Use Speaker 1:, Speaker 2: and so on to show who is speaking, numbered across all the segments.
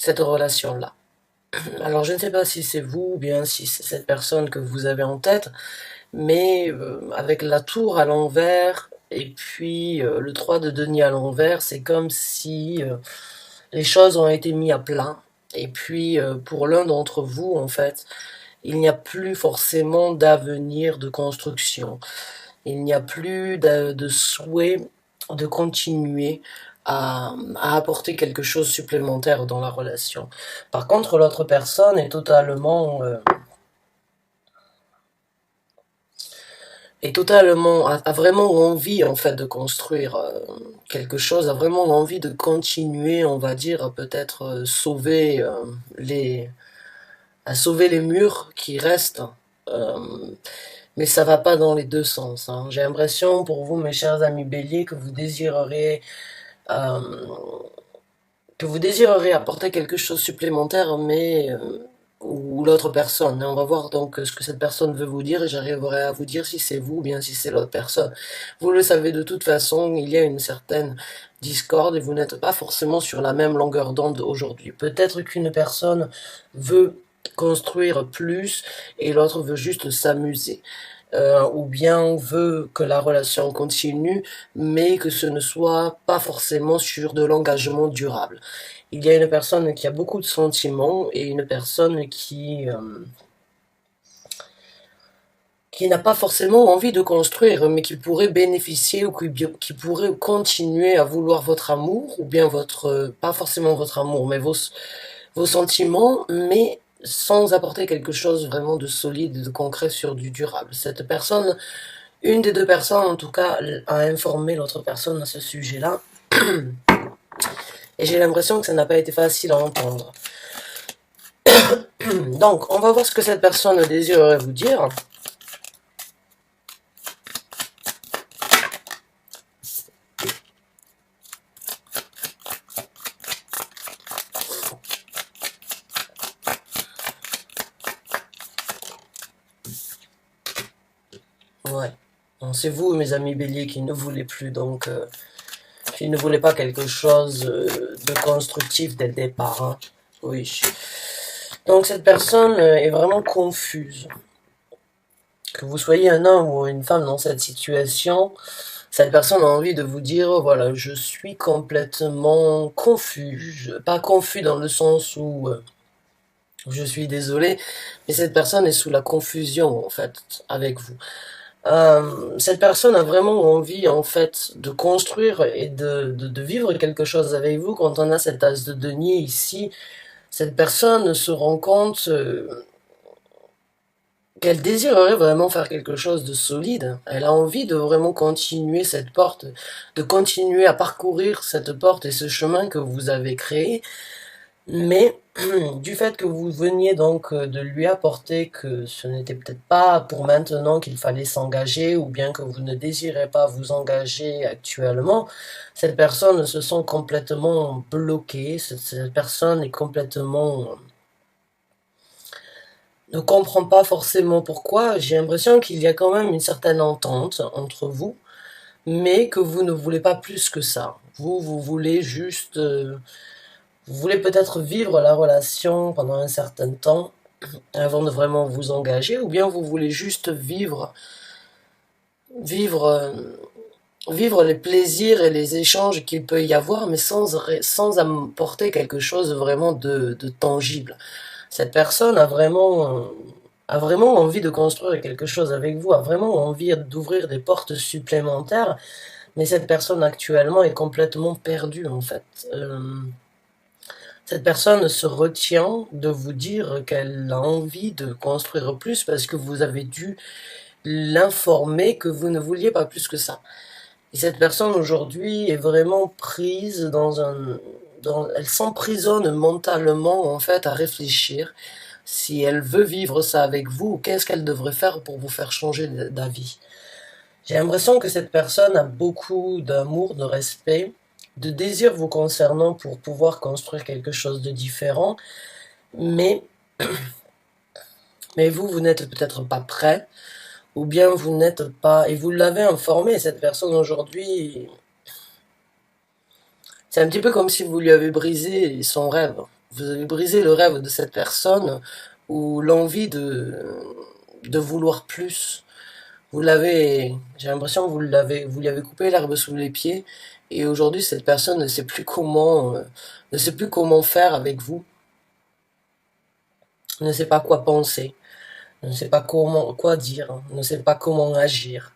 Speaker 1: cette relation-là. Alors je ne sais pas si c'est vous ou bien si c'est cette personne que vous avez en tête, mais avec la tour à l'envers et puis le 3 de denier à l'envers, c'est comme si les choses ont été mises à plat. Et puis pour l'un d'entre vous, en fait, il n'y a plus forcément d'avenir de construction. Il n'y a plus de souhait de continuer à apporter quelque chose supplémentaire dans la relation. Par contre, l'autre personne a vraiment envie en fait de construire quelque chose, a vraiment envie de continuer, on va dire peut-être les à sauver les murs qui restent. Euh, mais ça va pas dans les deux sens, hein. J'ai l'impression pour vous, mes chers amis béliers, euh, que vous désirerez apporter quelque chose supplémentaire, mais ou l'autre personne. Et on va voir donc ce que cette personne veut vous dire et j'arriverai à vous dire si c'est vous ou bien si c'est l'autre personne. Vous le savez de toute façon, il y a une certaine discorde et vous n'êtes pas forcément sur la même longueur d'onde aujourd'hui. Peut-être qu'une personne veut construire plus et l'autre veut juste s'amuser. Ou bien on veut que la relation continue, mais que ce ne soit pas forcément sur de l'engagement durable. Il y a une personne qui a beaucoup de sentiments et une personne qui n'a pas forcément envie de construire, mais qui pourrait bénéficier ou qui pourrait continuer à vouloir votre amour, ou bien pas forcément votre amour, mais vos sentiments, mais sans apporter quelque chose vraiment de solide, de concret sur du durable. Cette personne, une des deux personnes en tout cas, a informé l'autre personne à ce sujet-là, et j'ai l'impression que ça n'a pas été facile à entendre. Donc, on va voir ce que cette personne désirerait vous dire. Ouais. Bon, c'est vous, mes amis béliers, qui ne voulez plus, donc, qui ne voulez pas quelque chose de constructif dès le départ, hein. Oui. Donc, cette personne est vraiment confuse. Que vous soyez un homme ou une femme dans cette situation, cette personne a envie de vous dire, oh, voilà, je suis complètement confus. Pas confus dans le sens où je suis désolé, mais cette personne est sous la confusion, en fait, avec vous. Cette personne a vraiment envie, en fait, de construire et de vivre quelque chose avec vous. Quand on a cet as de denier ici, cette personne se rend compte qu'elle désirerait vraiment faire quelque chose de solide. Elle a envie de vraiment continuer cette porte, de continuer à parcourir cette porte et ce chemin que vous avez créé. Mais du fait que vous veniez donc de lui apporter que ce n'était peut-être pas pour maintenant qu'il fallait s'engager ou bien que vous ne désirez pas vous engager actuellement, cette personne se sent complètement bloquée, cette personne est complètement ne comprend pas forcément pourquoi. J'ai l'impression qu'il y a quand même une certaine entente entre vous, mais que vous ne voulez pas plus que ça. Vous voulez juste, vous voulez peut-être vivre la relation pendant un certain temps avant de vraiment vous engager, ou bien vous voulez juste vivre, vivre les plaisirs et les échanges qu'il peut y avoir, mais sans apporter quelque chose vraiment de tangible. Cette personne a vraiment envie de construire quelque chose avec vous, a vraiment envie d'ouvrir des portes supplémentaires, mais cette personne actuellement est complètement perdue en fait. Cette personne se retient de vous dire qu'elle a envie de construire plus parce que vous avez dû l'informer que vous ne vouliez pas plus que ça. Et cette personne aujourd'hui est vraiment prise elle s'emprisonne mentalement en fait à réfléchir si elle veut vivre ça avec vous, qu'est-ce qu'elle devrait faire pour vous faire changer d'avis. J'ai l'impression que cette personne a beaucoup d'amour, de respect, de désir vous concernant pour pouvoir construire quelque chose de différent, mais, mais vous n'êtes peut-être pas prêt, ou bien vous n'êtes pas, et vous l'avez informé, cette personne aujourd'hui, c'est un petit peu comme si vous lui avez brisé son rêve. vous avez brisé le rêve de cette personne ou l'envie de vouloir plus. J'ai l'impression que vous lui avez coupé l'herbe sous les pieds et aujourd'hui cette personne ne sait plus comment faire avec vous, ne sait pas quoi penser, ne sait pas quoi dire, ne sait pas comment agir.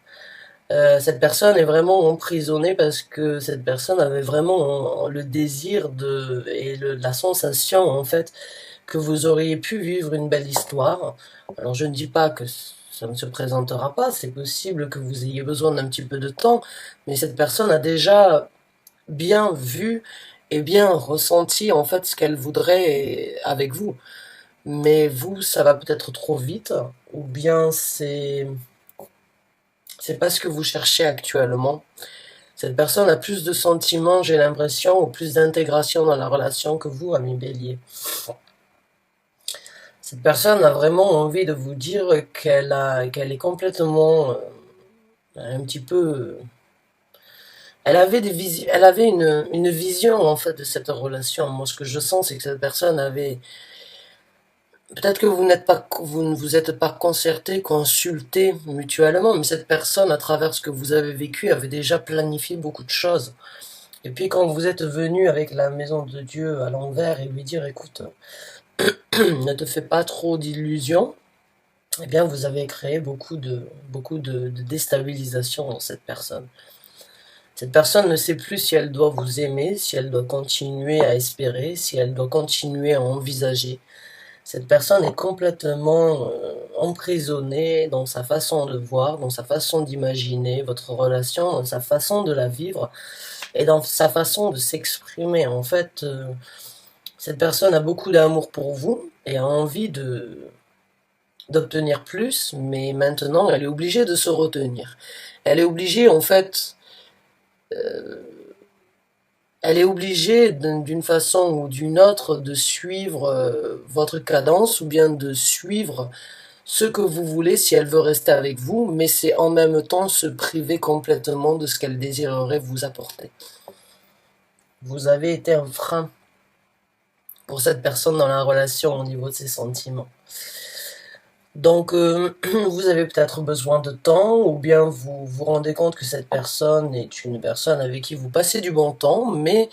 Speaker 1: Cette personne est vraiment emprisonnée parce que cette personne avait vraiment le désir la sensation en fait que vous auriez pu vivre une belle histoire. Alors je ne dis pas que ça ne se présentera pas, c'est possible que vous ayez besoin d'un petit peu de temps, mais cette personne a déjà bien vu et bien ressenti en fait ce qu'elle voudrait avec vous. Mais vous, ça va peut-être trop vite, ou bien c'est pas ce que vous cherchez actuellement. Cette personne a plus de sentiments, j'ai l'impression, ou plus d'intégration dans la relation que vous, ami Bélier. Cette personne a vraiment envie de vous dire qu'elle est complètement un petit peu. Elle avait une vision en fait de cette relation. Moi, ce que je sens, c'est que cette personne avait. Peut-être que vous ne vous êtes pas concerté, consulté mutuellement, mais cette personne, à travers ce que vous avez vécu, avait déjà planifié beaucoup de choses. Et puis quand vous êtes venu avec la maison de Dieu à l'envers et lui dire, écoute, ne te fais pas trop d'illusions, eh bien vous avez créé beaucoup de déstabilisation dans cette personne. Cette personne ne sait plus si elle doit vous aimer, si elle doit continuer à espérer, si elle doit continuer à envisager. Cette personne est complètement emprisonnée dans sa façon de voir, dans sa façon d'imaginer votre relation, dans sa façon de la vivre et dans sa façon de s'exprimer. En fait, cette personne a beaucoup d'amour pour vous et a envie d'obtenir plus, mais maintenant elle est obligée de se retenir. Elle est obligée, en fait, elle est obligée d'une façon ou d'une autre de suivre votre cadence ou bien de suivre ce que vous voulez si elle veut rester avec vous, mais c'est en même temps se priver complètement de ce qu'elle désirerait vous apporter. Vous avez été un frein pour cette personne dans la relation au niveau de ses sentiments. Donc, vous avez peut-être besoin de temps, ou bien vous vous rendez compte que cette personne est une personne avec qui vous passez du bon temps, mais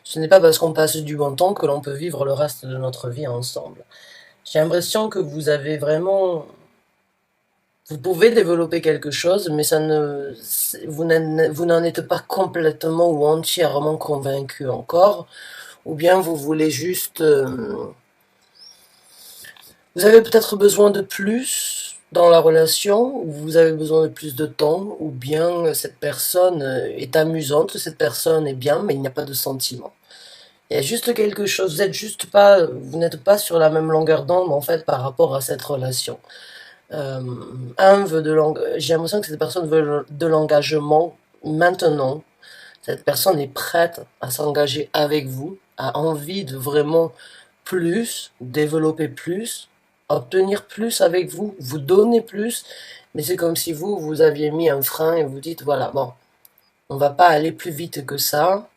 Speaker 1: ce n'est pas parce qu'on passe du bon temps que l'on peut vivre le reste de notre vie ensemble. J'ai l'impression que vous avez vraiment... Vous pouvez développer quelque chose, mais vous n'en êtes pas complètement ou entièrement convaincu encore, ou bien vous voulez juste... vous avez peut-être besoin de plus dans la relation, ou vous avez besoin de plus de temps, ou bien cette personne est amusante, cette personne est bien, mais il n'y a pas de sentiment. Il y a juste quelque chose, vous n'êtes pas sur la même longueur d'onde en fait par rapport à cette relation. J'ai l'impression que cette personne veut de l'engagement maintenant. Cette personne est prête à s'engager avec vous, a envie de vraiment plus, développer plus, obtenir plus avec vous, vous donner plus, mais c'est comme si vous aviez mis un frein et vous dites, voilà, bon, on va pas aller plus vite que ça,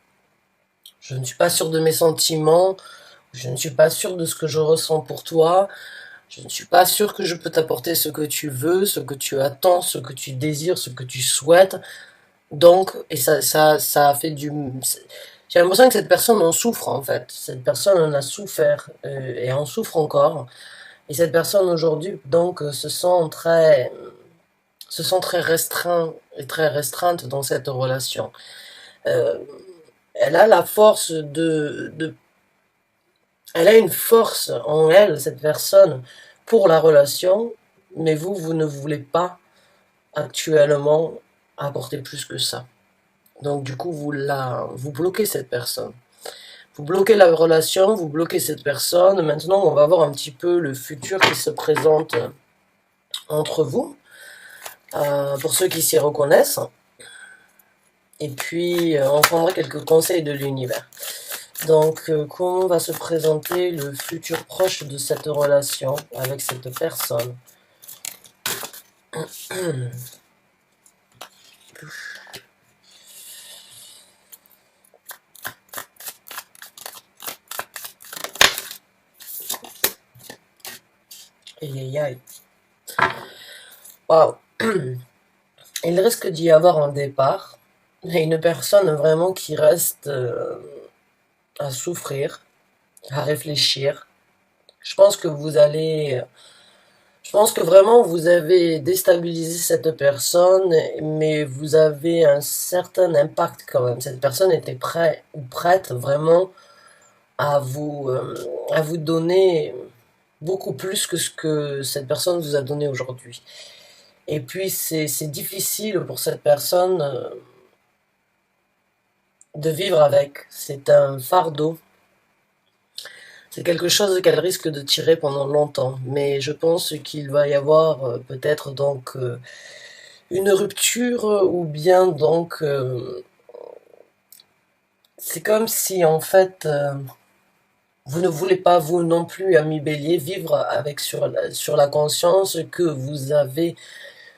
Speaker 1: je ne suis pas sûr de mes sentiments, je ne suis pas sûr de ce que je ressens pour toi, je ne suis pas sûr que je peux t'apporter ce que tu veux, ce que tu attends, ce que tu désires, ce que tu souhaites. Donc, et ça a fait du... J'ai l'impression que cette personne en souffre en fait. Cette personne en a souffert et en souffre encore. Et cette personne aujourd'hui, donc, se sent très restreint et très restreinte dans cette relation. Euh, Elle a la force elle a une force en elle, cette personne, pour la relation, mais vous ne voulez pas actuellement apporter plus que ça. Donc du coup, vous bloquez cette personne. Vous bloquez la relation, vous bloquez cette personne. Maintenant, on va voir un petit peu le futur qui se présente entre vous, pour ceux qui s'y reconnaissent. Et puis, on prendra quelques conseils de l'univers. Donc, comment va se présenter le futur proche de cette relation avec cette personne? Aïe, aïe, aïe. Waouh. Il risque d'y avoir un départ. Et une personne vraiment qui reste à souffrir, à réfléchir. Je pense que vous allez... Je pense que vraiment vous avez déstabilisé cette personne, mais vous avez un certain impact quand même. Cette personne était prête ou prête vraiment à vous donner beaucoup plus que ce que cette personne vous a donné aujourd'hui. Et puis c'est difficile pour cette personne de vivre avec. C'est un fardeau. C'est quelque chose qu'elle risque de tirer pendant longtemps. Mais je pense qu'il va y avoir peut-être donc une rupture ou bien donc c'est comme si en fait vous ne voulez pas vous non plus, ami Bélier, vivre avec sur la conscience que vous avez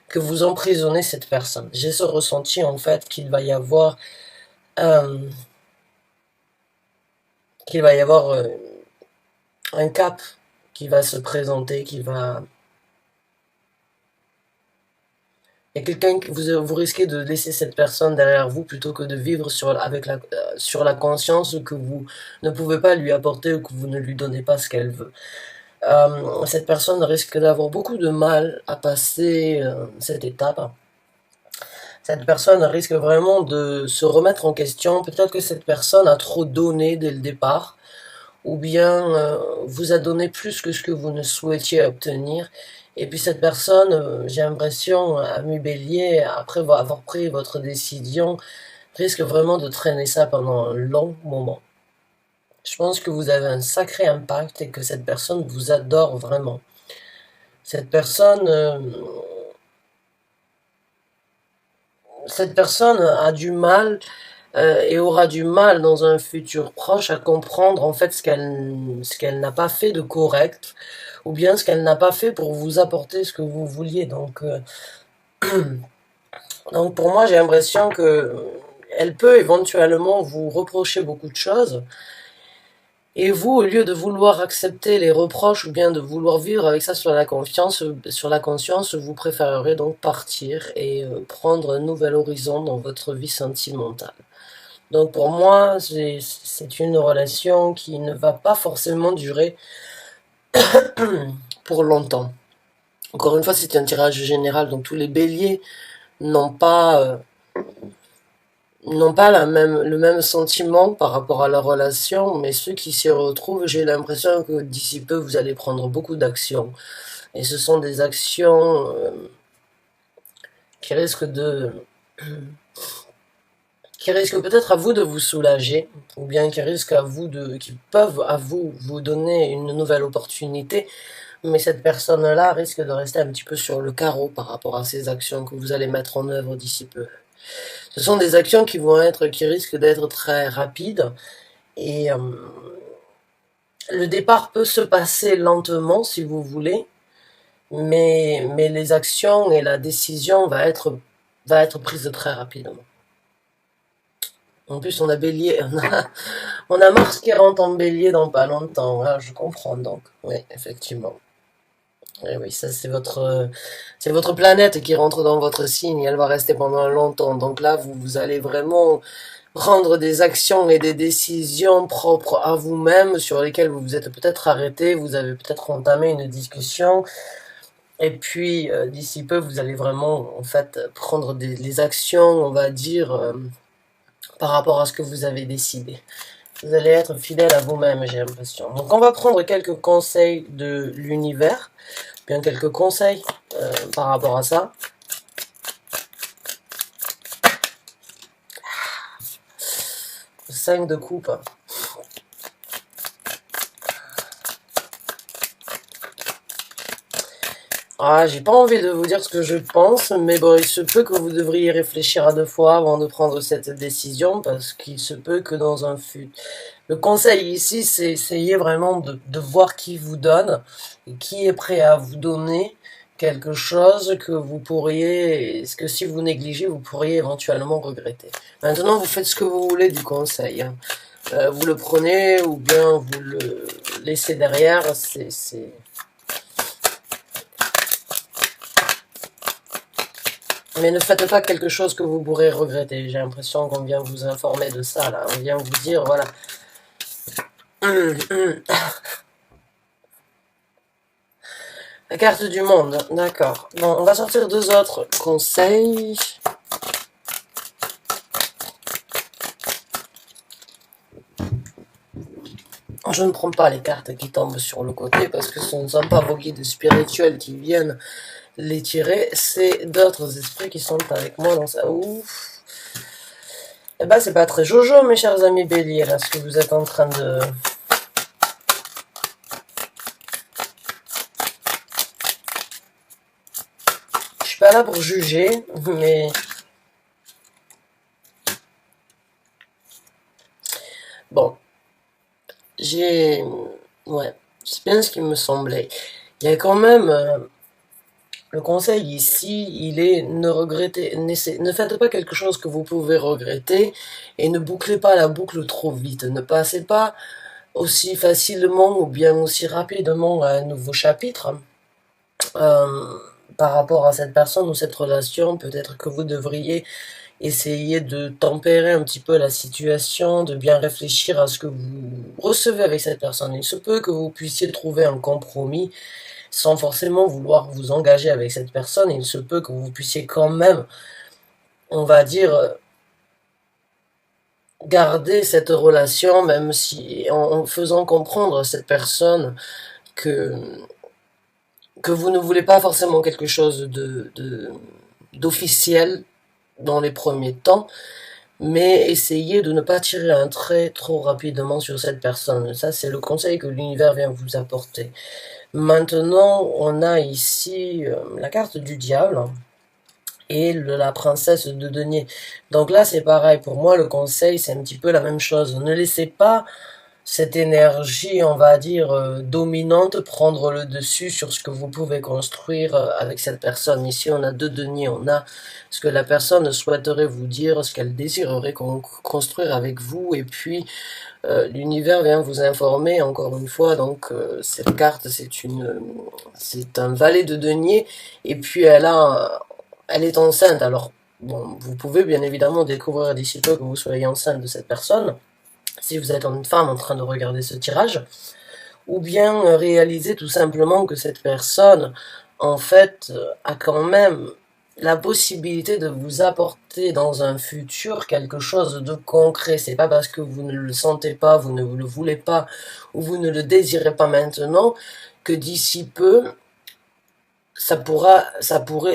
Speaker 1: que vous emprisonnez cette personne. J'ai ce ressenti en fait euh, qu'il va y avoir un cap qui va se présenter, qui va... Il y a quelqu'un que vous risquez de laisser cette personne derrière vous plutôt que de vivre sur la conscience que vous ne pouvez pas lui apporter ou que vous ne lui donnez pas ce qu'elle veut. Cette personne risque d'avoir beaucoup de mal à passer cette étape. Cette personne risque vraiment de se remettre en question. Peut-être que cette personne a trop donné dès le départ, ou bien vous a donné plus que ce que vous ne souhaitiez obtenir. Et puis cette personne, j'ai l'impression, ami Bélier, après avoir pris votre décision, risque vraiment de traîner ça pendant un long moment. Je pense que vous avez un sacré impact et que cette personne vous adore vraiment. Cette personne, cette personne a du mal et aura du mal dans un futur proche à comprendre en fait ce qu'elle n'a pas fait de correct ou bien ce qu'elle n'a pas fait pour vous apporter ce que vous vouliez. Donc pour moi j'ai l'impression que elle peut éventuellement vous reprocher beaucoup de choses. Et vous, au lieu de vouloir accepter les reproches ou bien de vouloir vivre avec ça sur la conscience, vous préférerez donc partir et prendre un nouvel horizon dans votre vie sentimentale. Donc pour moi, c'est une relation qui ne va pas forcément durer pour longtemps. Encore une fois, c'est un tirage général, donc tous les béliers n'ont pas le même sentiment par rapport à la relation, mais ceux qui s'y retrouvent, j'ai l'impression que d'ici peu, vous allez prendre beaucoup d'actions. Et ce sont des actions qui risquent qui risquent peut-être à vous de vous soulager, ou bien qui peuvent à vous donner une nouvelle opportunité, mais cette personne-là risque de rester un petit peu sur le carreau par rapport à ces actions que vous allez mettre en œuvre d'ici peu. Ce sont des actions qui risquent d'être très rapides, et le départ peut se passer lentement si vous voulez, mais les actions et la décision va être prise très rapidement. En plus, on a Bélier, on a Mars qui rentre en Bélier dans pas longtemps. Là, je comprends donc. Oui, effectivement. Et oui, ça c'est votre planète qui rentre dans votre signe. Et elle va rester pendant longtemps. Donc là, vous allez vraiment prendre des actions et des décisions propres à vous-même sur lesquelles vous vous êtes peut-être arrêté. Vous avez peut-être entamé une discussion. Et puis, d'ici peu, vous allez vraiment, en fait, prendre les actions, on va dire, par rapport à ce que vous avez décidé. Vous allez être fidèle à vous-même, j'ai l'impression. Donc on va prendre quelques conseils de l'univers, bien quelques conseils par rapport à ça. 5 de coupe. Ah, j'ai pas envie de vous dire ce que je pense, mais bon, il se peut que vous devriez réfléchir à deux fois avant de prendre cette décision, parce qu'il se peut que dans un futur... Le conseil ici, c'est essayer vraiment de voir qui vous donne, et qui est prêt à vous donner quelque chose que vous pourriez, que si vous négligez, vous pourriez éventuellement regretter. Maintenant, vous faites ce que vous voulez du conseil, hein. Vous le prenez, ou bien vous le laissez derrière, Mais ne faites pas quelque chose que vous pourrez regretter. J'ai l'impression qu'on vient vous informer de ça, là. On vient vous dire, voilà. La carte du monde, d'accord. Bon, on va sortir deux autres conseils. Je ne prends pas les cartes qui tombent sur le côté parce que ce ne sont pas vos guides spirituels qui viennent les tirer. C'est d'autres esprits qui sont avec moi dans ça. Ouf. Eh ben, c'est pas très jojo, mes chers amis béliers, là, ce que vous êtes en train de... Je suis pas là pour juger, mais... Bon. J'ai... Ouais, c'est bien ce qui me semblait. Il y a quand même... le conseil ici, il est ne faites pas quelque chose que vous pouvez regretter et ne bouclez pas la boucle trop vite. Ne passez pas aussi facilement ou bien aussi rapidement à un nouveau chapitre par rapport à cette personne ou cette relation. Peut-être que vous devriez essayer de tempérer un petit peu la situation, de bien réfléchir à ce que vous recevez avec cette personne. Il se peut que vous puissiez trouver un compromis sans forcément vouloir vous engager avec cette personne. Il se peut que vous puissiez quand même, on va dire, garder cette relation, même si en faisant comprendre à cette personne que vous ne voulez pas forcément quelque chose d'officiel dans les premiers temps, mais essayez de ne pas tirer un trait trop rapidement sur cette personne. Ça, c'est le conseil que l'univers vient vous apporter. Maintenant, on a ici la carte du diable et la princesse de denier. Donc là, c'est pareil. Pour moi, le conseil, c'est un petit peu la même chose. Ne laissez pas cette énergie, on va dire, dominante prendre le dessus sur ce que vous pouvez construire avec cette personne. Ici, on a deux deniers. On a ce que la personne souhaiterait vous dire, ce qu'elle désirerait construire avec vous. Et puis, l'univers vient vous informer, encore une fois. Donc, cette carte, c'est un valet de denier. Et puis, elle est enceinte. Alors, bon, vous pouvez bien évidemment découvrir d'ici peu que vous soyez enceinte de cette personne, si vous êtes une femme en train de regarder ce tirage, ou bien réaliser tout simplement que cette personne, en fait, a quand même la possibilité de vous apporter dans un futur quelque chose de concret. C'est pas parce que vous ne le sentez pas, vous ne le voulez pas, ou vous ne le désirez pas maintenant, que d'ici peu,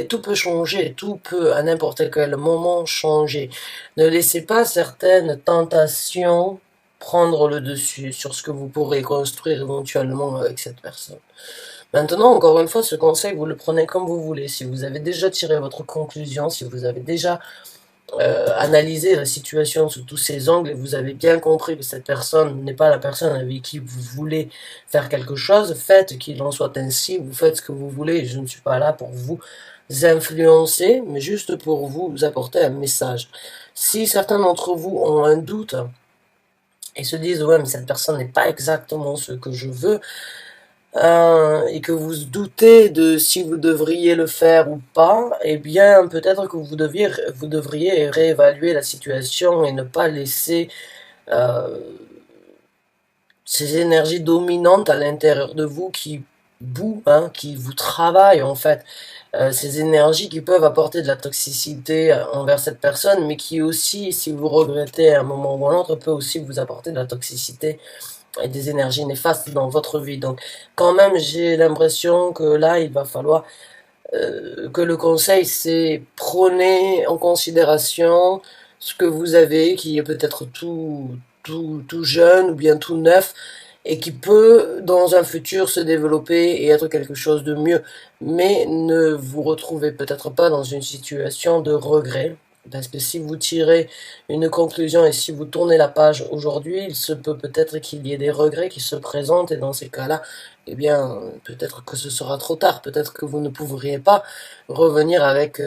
Speaker 1: tout peut changer, tout peut à n'importe quel moment changer. Ne laissez pas certaines tentations prendre le dessus sur ce que vous pourrez construire éventuellement avec cette personne. Maintenant, encore une fois, ce conseil, vous le prenez comme vous voulez. Si vous avez déjà tiré votre conclusion, si vous avez déjà analysé la situation sous tous ses angles et vous avez bien compris que cette personne n'est pas la personne avec qui vous voulez faire quelque chose, faites qu'il en soit ainsi, vous faites ce que vous voulez, je ne suis pas là pour vous influencer, mais juste pour vous apporter un message. Si certains d'entre vous ont un doute et se disent « ouais, mais cette personne n'est pas exactement ce que je veux », et que vous doutez de si vous devriez le faire ou pas, eh bien, peut-être que vous devriez réévaluer la situation et ne pas laisser ces énergies dominantes à l'intérieur de vous qui qui vous travaillent en fait. Ces énergies qui peuvent apporter de la toxicité envers cette personne, mais qui aussi, si vous regrettez à un moment ou à un autre, peut aussi vous apporter de la toxicité et des énergies néfastes dans votre vie. Donc, quand même, j'ai l'impression que là, il va falloir que le conseil, c'est prenez en considération ce que vous avez, qui est peut-être tout jeune ou bien tout neuf, et qui peut, dans un futur, se développer et être quelque chose de mieux. Mais ne vous retrouvez peut-être pas dans une situation de regret. Parce que si vous tirez une conclusion et si vous tournez la page aujourd'hui, il se peut peut-être qu'il y ait des regrets qui se présentent et dans ces cas-là, eh bien, peut-être que ce sera trop tard, peut-être que vous ne pourriez pas revenir avec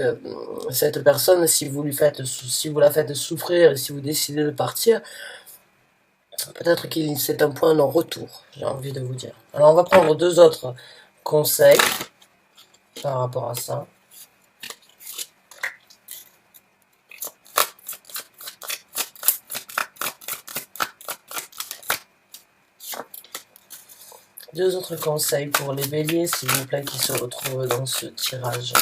Speaker 1: cette personne si vous la faites souffrir et si vous décidez de partir. Peut-être qu'il c'est un point non-retour, j'ai envie de vous dire. Alors on va prendre 2 autres conseils par rapport à ça. 2 autres conseils pour les béliers, s'il vous plaît, qui se retrouvent dans ce tirage.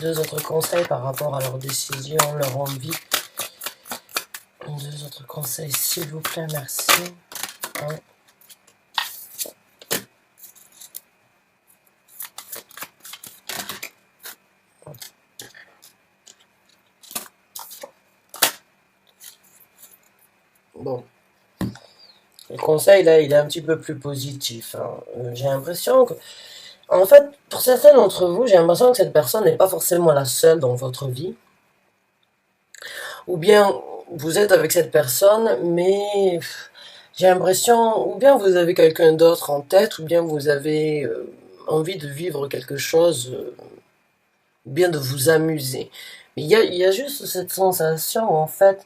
Speaker 1: 2 autres conseils par rapport à leur décision, leur envie. 2 autres conseils, s'il vous plaît, merci. Hein. Bon. Le conseil, là, il est un petit peu plus positif. Hein. J'ai l'impression que... En fait, pour certains d'entre vous, j'ai l'impression que cette personne n'est pas forcément la seule dans votre vie. Ou bien, vous êtes avec cette personne, mais... J'ai l'impression, ou bien vous avez quelqu'un d'autre en tête, ou bien vous avez envie de vivre quelque chose, ou bien de vous amuser. Mais il y a juste cette sensation, en fait...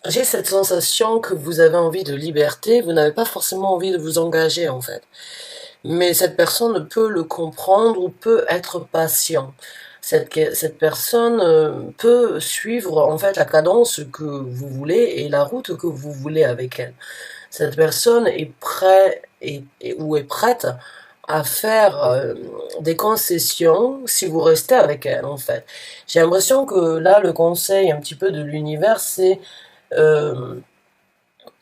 Speaker 1: J'ai cette sensation que vous avez envie de liberté, vous n'avez pas forcément envie de vous engager en fait. Mais cette personne peut le comprendre ou peut être patient. Cette personne peut suivre en fait la cadence que vous voulez et la route que vous voulez avec elle. Cette personne est prête ou est prête à faire des concessions si vous restez avec elle en fait. J'ai l'impression que là le conseil un petit peu de l'univers c'est euh,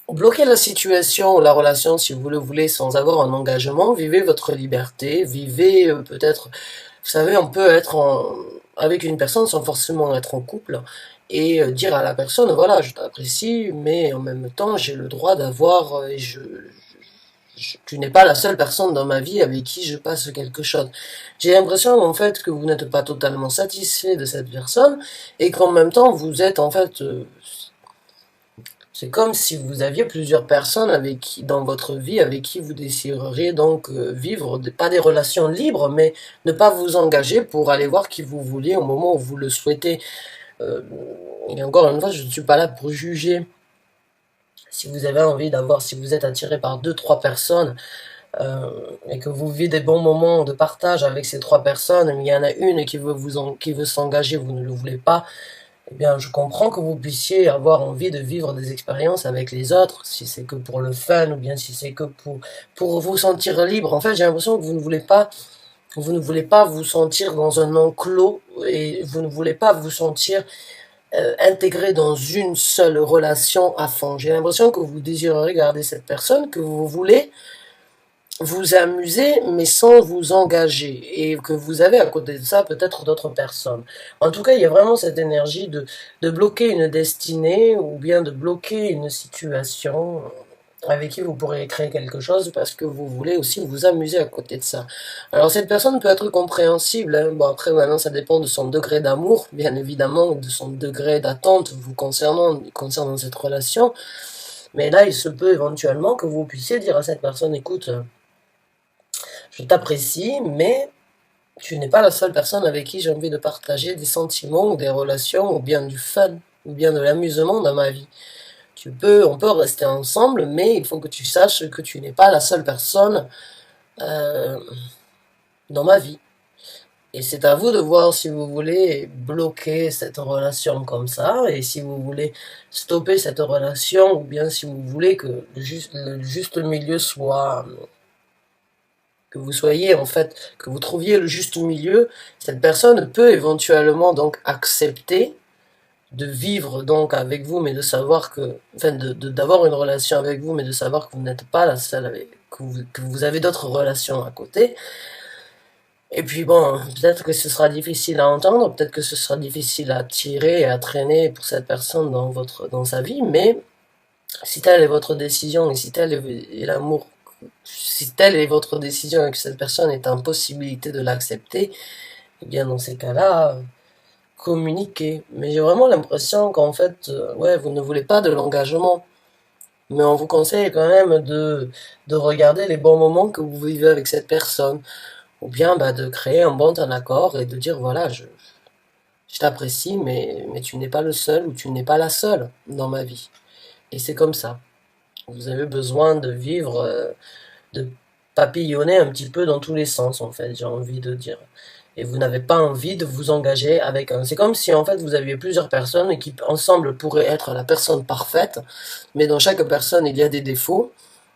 Speaker 1: bloquer la situation ou la relation si vous le voulez sans avoir un engagement, vivez votre liberté, vivez peut-être, vous savez, on peut être avec une personne sans forcément être en couple et dire à la personne, voilà, je t'apprécie, mais en même temps, j'ai le droit d'avoir, tu n'es pas la seule personne dans ma vie avec qui je passe quelque chose. J'ai l'impression en fait que vous n'êtes pas totalement satisfait de cette personne et qu'en même temps vous êtes en fait c'est comme si vous aviez plusieurs personnes avec qui, dans votre vie avec qui vous désireriez donc vivre, pas des relations libres, mais ne pas vous engager pour aller voir qui vous voulez au moment où vous le souhaitez. Euh, et encore une fois, je ne suis pas là pour juger. Si vous avez envie d'avoir, si vous êtes attiré par 2, 3 personnes et que vous vivez des bons moments de partage avec ces 3 personnes, mais il y en a une qui veut s'engager, vous ne le voulez pas, eh bien, je comprends que vous puissiez avoir envie de vivre des expériences avec les autres, si c'est que pour le fun, ou bien si c'est que pour vous sentir libre. En fait, j'ai l'impression que vous ne voulez pas vous sentir dans un enclos, et vous ne voulez pas vous sentir intégré dans une seule relation à fond. J'ai l'impression que vous désirez garder cette personne, que vous voulez vous amuser, mais sans vous engager, et que vous avez à côté de ça peut-être d'autres personnes. En tout cas, il y a vraiment cette énergie de bloquer une destinée, ou bien de bloquer une situation avec qui vous pourriez créer quelque chose, parce que vous voulez aussi vous amuser à côté de ça. Alors cette personne peut être compréhensible, hein. Bon après maintenant ça dépend de son degré d'amour, bien évidemment, de son degré d'attente vous concernant cette relation, mais là il se peut éventuellement que vous puissiez dire à cette personne, écoute, je t'apprécie, mais tu n'es pas la seule personne avec qui j'ai envie de partager des sentiments ou des relations, ou bien du fun, ou bien de l'amusement dans ma vie. On peut rester ensemble, mais il faut que tu saches que tu n'es pas la seule personne euh, dans ma vie. Et c'est à vous de voir si vous voulez bloquer cette relation comme ça, et si vous voulez stopper cette relation, ou bien si vous voulez que le juste milieu soit que vous soyez en fait, que vous trouviez le juste milieu, cette personne peut éventuellement donc accepter de vivre donc avec vous, mais de savoir que, enfin, d'avoir une relation avec vous, mais de savoir que vous n'êtes pas la seule avec, que vous avez d'autres relations à côté. Et puis bon, peut-être que ce sera difficile à entendre, peut-être que ce sera difficile à tirer et à traîner pour cette personne dans sa vie, mais si telle est votre décision et si tel est l'amour, si telle est votre décision et que cette personne est en possibilité de l'accepter, eh bien dans ces cas-là, communiquer. Mais j'ai vraiment l'impression qu'en fait, ouais, vous ne voulez pas de l'engagement. Mais on vous conseille quand même de regarder les bons moments que vous vivez avec cette personne. Ou bien bah, de créer un bon accord et de dire voilà, je t'apprécie, mais tu n'es pas le seul ou tu n'es pas la seule dans ma vie. Et c'est comme ça. Vous avez besoin de vivre, de papillonner un petit peu dans tous les sens, en fait, j'ai envie de dire. et vous n'avez pas envie de vous engager avec un. C'est comme si en fait vous aviez plusieurs personnes et qui ensemble pourraient être la personne parfaite, mais dans chaque personne il y a des défauts.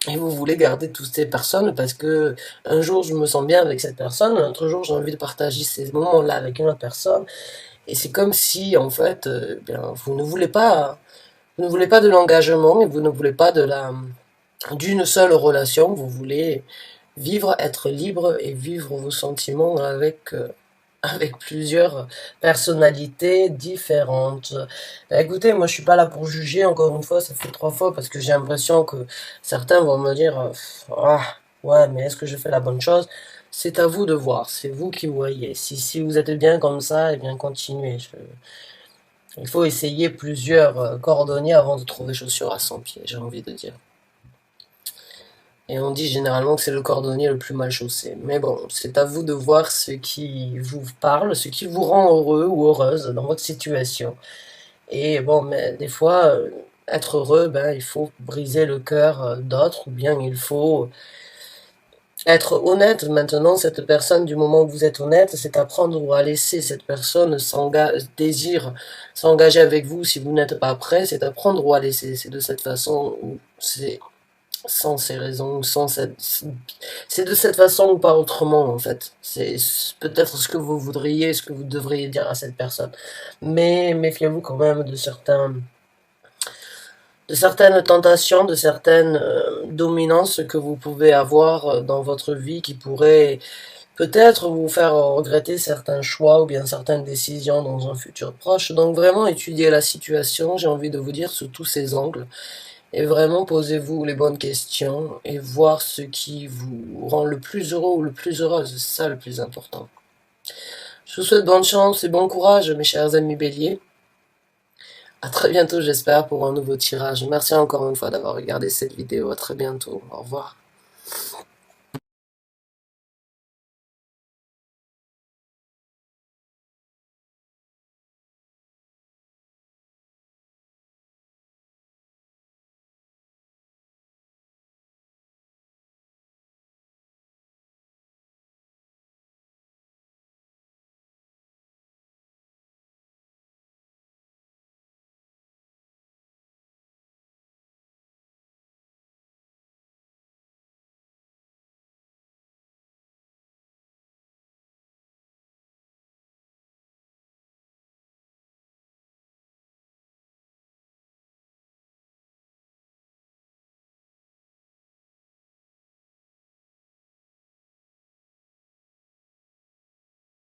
Speaker 1: Et vous voulez garder toutes ces personnes parce que un jour je me sens bien avec cette personne, un autre jour j'ai envie de partager ces moments-là avec une autre personne. Et c'est comme si en fait, bien, vous ne voulez pas de l'engagement et vous ne voulez pas d'une seule relation. Vous voulez vivre, être libre et vivre vos sentiments avec plusieurs personnalités différentes. Bah, écoutez, moi je suis pas là pour juger, encore une fois, ça fait 3 fois parce que j'ai l'impression que certains vont me dire ah, ouais, mais est-ce que je fais la bonne chose? C'est à vous de voir, c'est vous qui voyez. Si vous êtes bien comme ça, eh bien continuez. Il faut essayer plusieurs cordonniers avant de trouver chaussures à 100 pieds, j'ai envie de dire. Et on dit généralement que c'est le cordonnier le plus mal chaussé. Mais bon, c'est à vous de voir ce qui vous parle, ce qui vous rend heureux ou heureuse dans votre situation. Et bon, mais des fois, être heureux, ben, il faut briser le cœur d'autres, ou bien il faut être honnête. Maintenant, cette personne, du moment où vous êtes honnête, c'est apprendre à laisser cette personne désire s'engager avec vous si vous n'êtes pas prêt, c'est apprendre à laisser. C'est de cette façon où c'est sans ces raisons, c'est de cette façon ou pas autrement, en fait. C'est peut-être ce que vous voudriez, ce que vous devriez dire à cette personne. Mais méfiez-vous quand même de certaines tentations, de certaines dominances que vous pouvez avoir dans votre vie qui pourraient peut-être vous faire regretter certains choix ou bien certaines décisions dans un futur proche. Donc vraiment étudier la situation, j'ai envie de vous dire, sous tous ces angles. Et vraiment, posez-vous les bonnes questions et voir ce qui vous rend le plus heureux ou le plus heureuse. C'est ça le plus important. Je vous souhaite bonne chance et bon courage, mes chers amis béliers. À très bientôt, j'espère, pour un nouveau tirage. Merci encore une fois d'avoir regardé cette vidéo. À très bientôt. Au revoir.